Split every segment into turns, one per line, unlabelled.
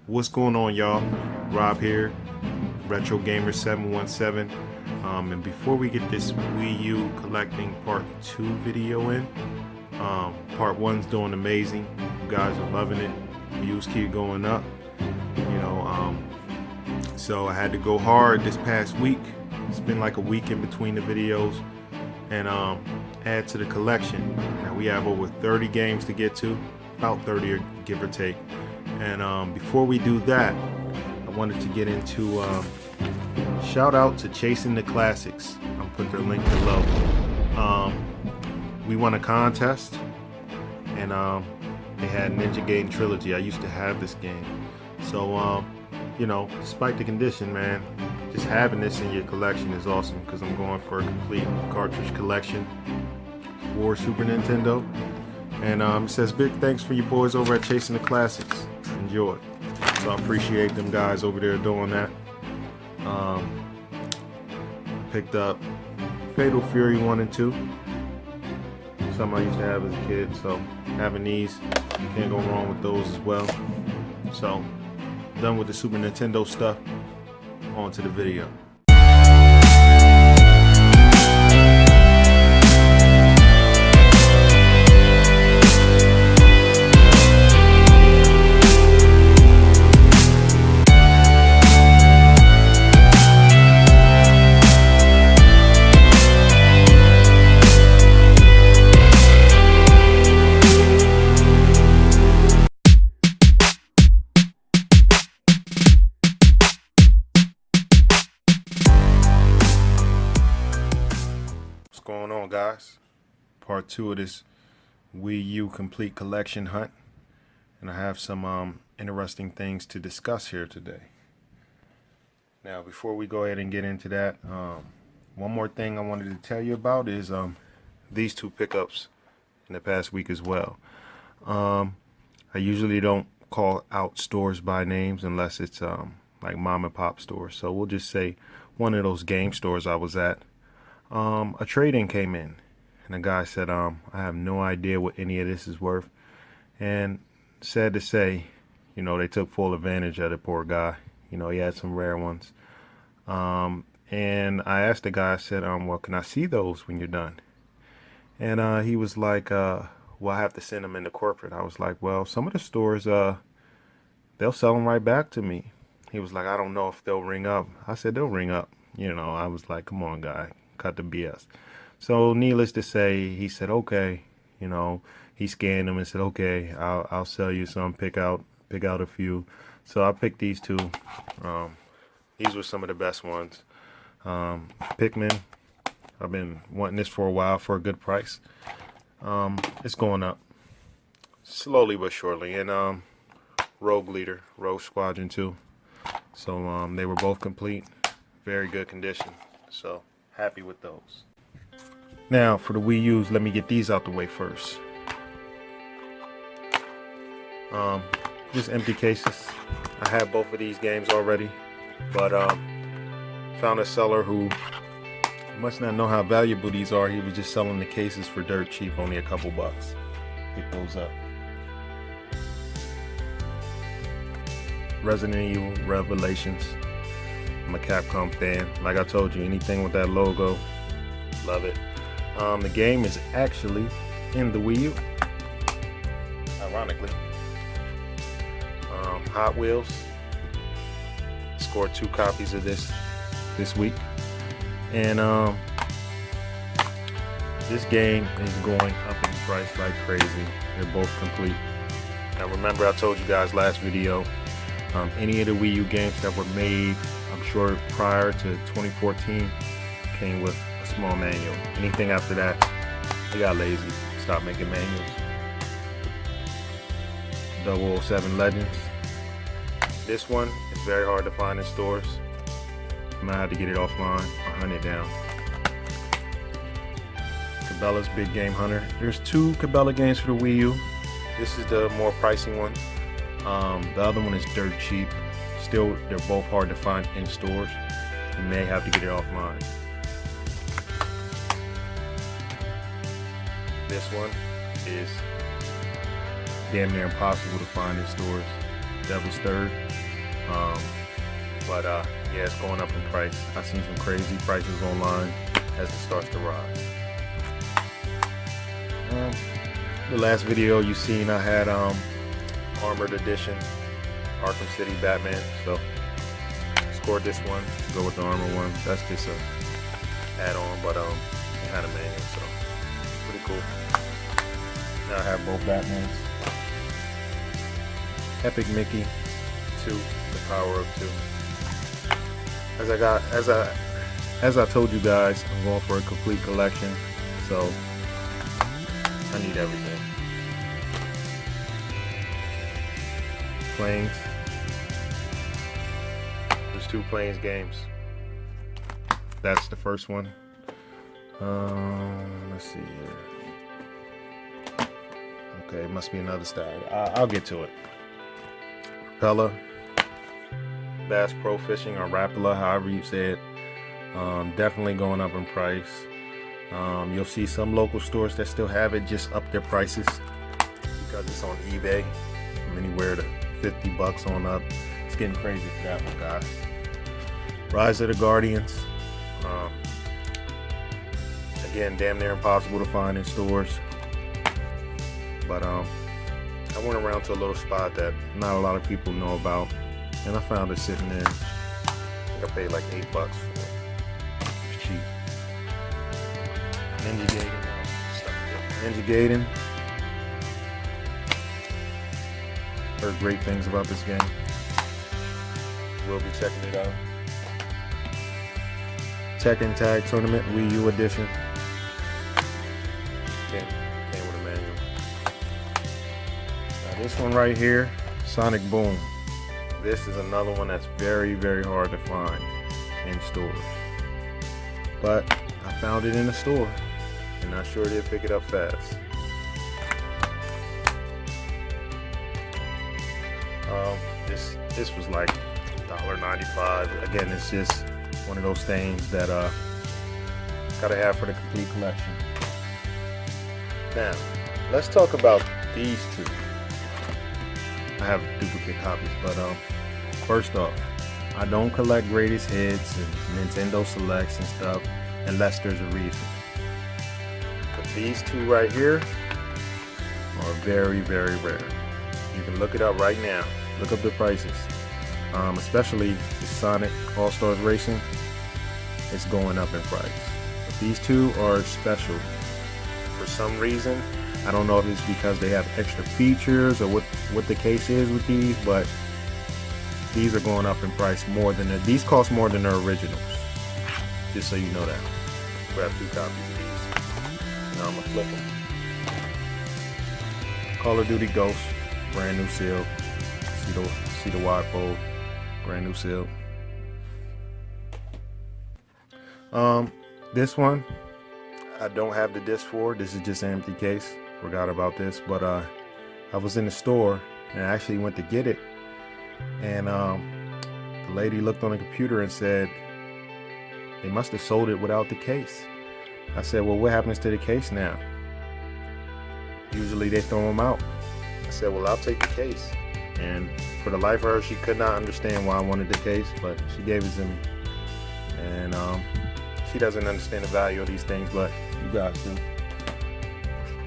What's going on, y'all? Rob here, Retro Gamer 717. And before we get this Wii U collecting part 2 video in, part 1's doing amazing. You guys are loving it. Views keep going up. So I had to go hard this past week. It's been like a week in between the videos, and add to the collection. Now we have over 30 games to get to, about 30 give or take. And before we do that, I wanted to get into shout out to Chasing the Classics. I'll put their link below. We won a contest, and they had Ninja Gaiden Trilogy. I used to have this game, so despite the condition, man, just having this in your collection is awesome, because I'm going for a complete cartridge collection for Super Nintendo. And it says big thanks for you boys over at Chasing the Classics. Enjoy. So I appreciate them guys over there doing that. Picked up Fatal Fury 1 and 2. Something I used to have as a kid, so having these, can't go wrong with those as well. So done with the Super Nintendo stuff, on to the video. Going on, guys? Part 2 of this Wii U complete collection hunt, and I have some interesting things to discuss here today. Now, before we go ahead and get into that, one more thing I wanted to tell you about is these two pickups in the past week as well. I usually don't call out stores by names unless it's like mom and pop stores, so we'll just say one of those game stores I was at. A trade-in came in, and the guy said, I have no idea what any of this is worth. And sad to say, they took full advantage of the poor guy. He had some rare ones. And I asked the guy, I said, well, can I see those when you're done? And he was like, well, I have to send them into corporate. I was like, well, some of the stores, they'll sell them right back to me. He was like, I don't know if they'll ring up. I said, they'll ring up. I was like, come on, guy. Cut the BS. So needless to say, he said, okay, he scanned them and said, okay, I'll sell you some, pick out a few. So I picked these two. These were some of the best ones. Pikmin, I've been wanting this for a while for a good price. It's going up slowly but surely. And Rogue Leader, Rogue Squadron 2. So they were both complete, very good condition. So happy with those. Now for the Wii U's, let me get these out the way first. Just empty cases. I have both of these games already, but found a seller who must not know how valuable these are. He was just selling the cases for dirt cheap, only a couple bucks. Pick those up. Resident Evil Revelations. I'm a Capcom fan. Like I told you, anything with that logo, love it. The game is actually in the Wii U, ironically. Hot Wheels. Scored 2 copies of this week, and this game is going up in price like crazy. They're both complete. Now remember, I told you guys last video, any of the Wii U games that were made, I'm sure prior to 2014, came with a small manual. Anything after that, they got lazy, stopped making manuals. 007 Legends. This one is very hard to find in stores. You might have to get it offline or hunt it down. Cabela's Big Game Hunter. There's 2 Cabela games for the Wii U. This is the more pricey one. The other one is dirt cheap. Still, they're both hard to find in stores. You may have to get it offline. This one is damn near impossible to find in stores. Devil's Third. But yeah, it's going up in price. I've seen some crazy prices online as it starts to rise. The last video you seen, I had Armored Edition Arkham City Batman, so scored this one, go with the armor one. That's just a add-on, but it had a manual, so pretty cool. Now I have both Batmans. Epic Mickey 2, the power of 2. As I told you guys, I'm going for a complete collection, so I need everything. Planes. There's 2 Planes games. That's the first one. Let's see here. Okay, it must be another style. I'll get to it. Rapala, Bass Pro Fishing, or Rapala, however you say it. Definitely going up in price. You'll see some local stores that still have it just up their prices because it's on eBay from anywhere to $50 on up. It's getting crazy for that one, guys. Rise of the Guardians. Again, damn near impossible to find in stores. But I went around to a little spot that not a lot of people know about, and I found it sitting there. I think I paid like $8 for it. It's cheap. Ninja Gaiden. Heard great things about this game. We'll be checking it out. Tekken Tag Tournament Wii U Edition. Came with a manual. Now this one right here, Sonic Boom. This is another one that's very, very hard to find in stores. But I found it in a store, and I sure did pick it up fast. This was like $1.95. Again, it's just one of those things that gotta have for the complete collection. Now, let's talk about these 2. I have duplicate copies, but first off, I don't collect greatest hits and Nintendo Selects and stuff unless there's a reason. But these 2 right here are very, very rare. You can look it up right now. Look up the prices. Especially the Sonic All-Stars Racing. It's going up in price. But these 2 are special. For some reason, I don't know if it's because they have extra features or what the case is with these, but these are going up in price more than these cost more than their originals. Just so you know that. Grab 2 copies of these. Now I'm gonna flip them. Call of Duty Ghost, brand new seal. See the wide fold, brand new seal. This one I don't have the disc for. This is just an empty case. Forgot about this, but I was in the store and I actually went to get it, and the lady looked on the computer and said they must have sold it without the case. I said, well, what happens to the case now? Usually they throw them out. I said, well, I'll take the case. And for the life of her, she could not understand why I wanted the case, but she gave it to me. And she doesn't understand the value of these things, but you guys do.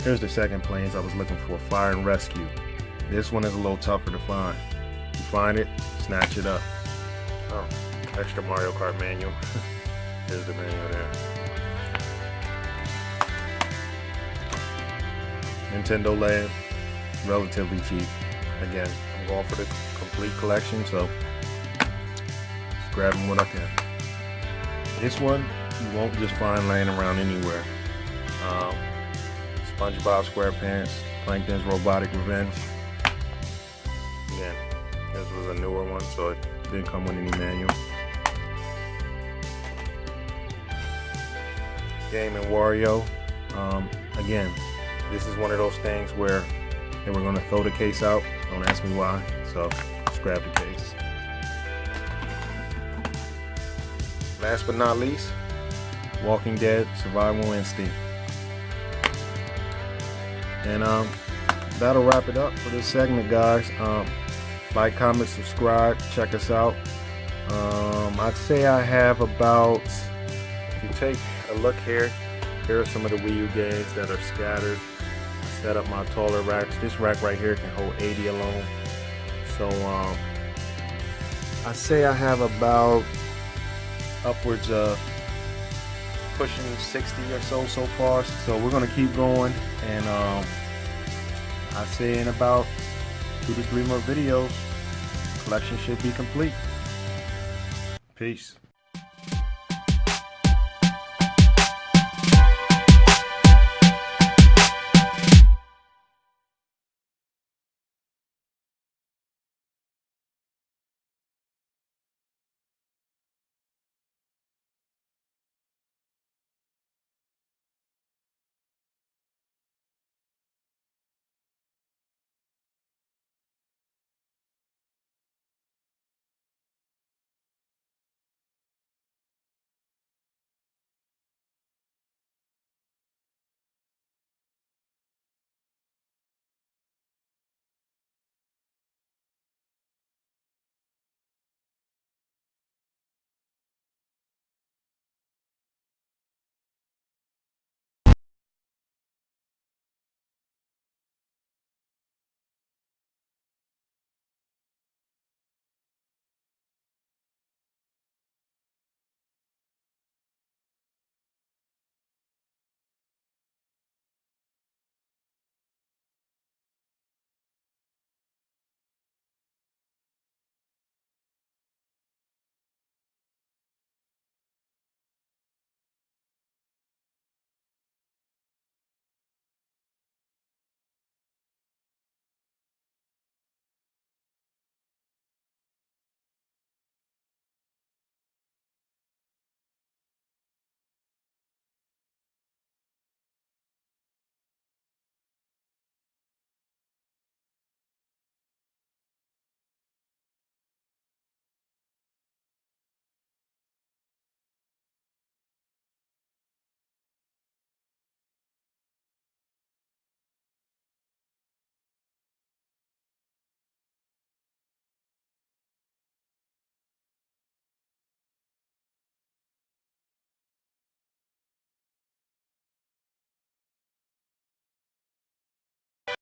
Here's the second Planes I was looking for, Fire and Rescue. This one is a little tougher to find. You find it, snatch it up. Oh, extra Mario Kart manual. Here's the manual there. Nintendo Land, relatively cheap. Again, I'm going for the complete collection, so just grabbing what I can. This one you won't just find laying around anywhere. SpongeBob SquarePants, Plankton's Robotic Revenge. Again, this was a newer one, so it didn't come with any manual. Game and Wario. Again, this is one of those things where they were going to throw the case out. Don't ask me why. So just grab the case. Last but not least, Walking Dead Survival Instinct. And that'll wrap it up for this segment, guys. Like, comment, subscribe, check us out. I'd say I have about, if you take a look here, here are some of the Wii U games that are scattered. I set up my taller racks. This rack right here can hold 80 alone. So I'd say I have about upwards of pushing 60 or so far. So we're gonna keep going, and I'd say in about 2 to 3 more videos, collection should be complete. Peace.